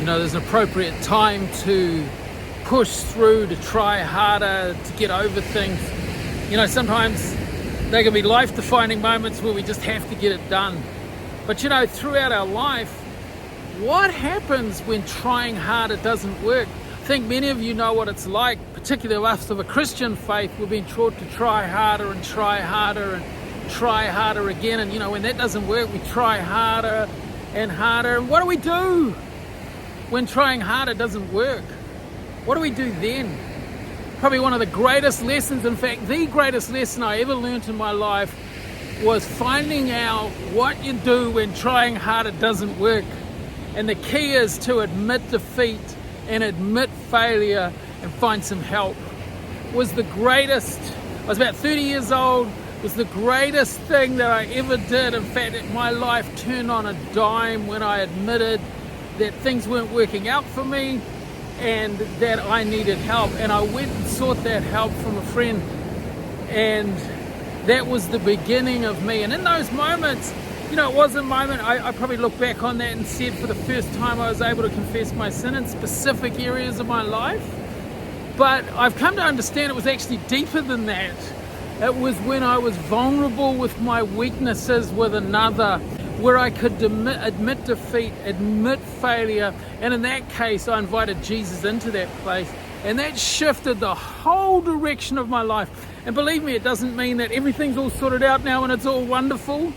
there's an appropriate time to push through, to try harder, to get over things. Sometimes they can be life-defining moments where we just have to get it done. But throughout our life, what happens when trying harder doesn't work? I think many of you know what it's like, particularly us of a Christian faith. We've been taught to try harder and try harder and try harder again. And when that doesn't work, we try harder and harder. And what do we do when trying harder doesn't work? What do we do then? Probably one of the greatest lessons, in fact, the greatest lesson I ever learned in my life was finding out what you do when trying harder doesn't work. And the key is to admit defeat and admit failure and find some help. I was about 30 years old. It was the greatest thing that I ever did. In fact, my life turned on a dime when I admitted that things weren't working out for me and that I needed help. And I went and sought that help from a friend. And that was the beginning of me. And in those moments, it was a moment, I probably look back on that and said for the first time I was able to confess my sin in specific areas of my life. But I've come to understand it was actually deeper than that. It was when I was vulnerable with my weaknesses with another, where I could admit defeat, admit failure, and in that case I invited Jesus into that place, and that shifted the whole direction of my life. And believe me, it doesn't mean that everything's all sorted out now and it's all wonderful,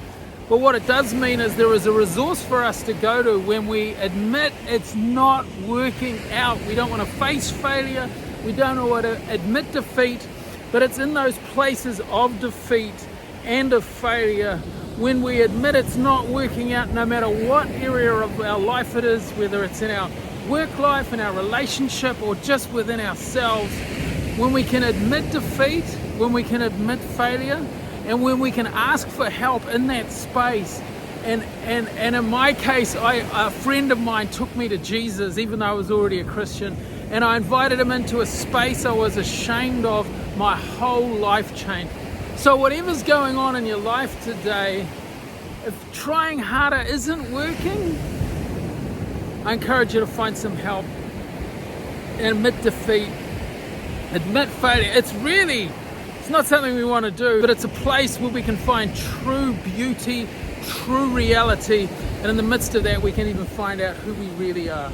but what it does mean is there is a resource for us to go to when we admit it's not working out. We don't want to face failure, we don't want to admit defeat, but it's in those places of defeat and of failure when we admit it's not working out, no matter what area of our life it is, whether it's in our work life, in our relationship, or just within ourselves, when we can admit defeat, when we can admit failure, and when we can ask for help in that space. And in my case, a friend of mine took me to Jesus, even though I was already a Christian, and I invited him into a space I was ashamed of. My whole life changed. So whatever's going on in your life today, if trying harder isn't working, I encourage you to find some help and admit defeat, admit failure. It's not something we want to do, but it's a place where we can find true beauty, true reality, and in the midst of that we can even find out who we really are.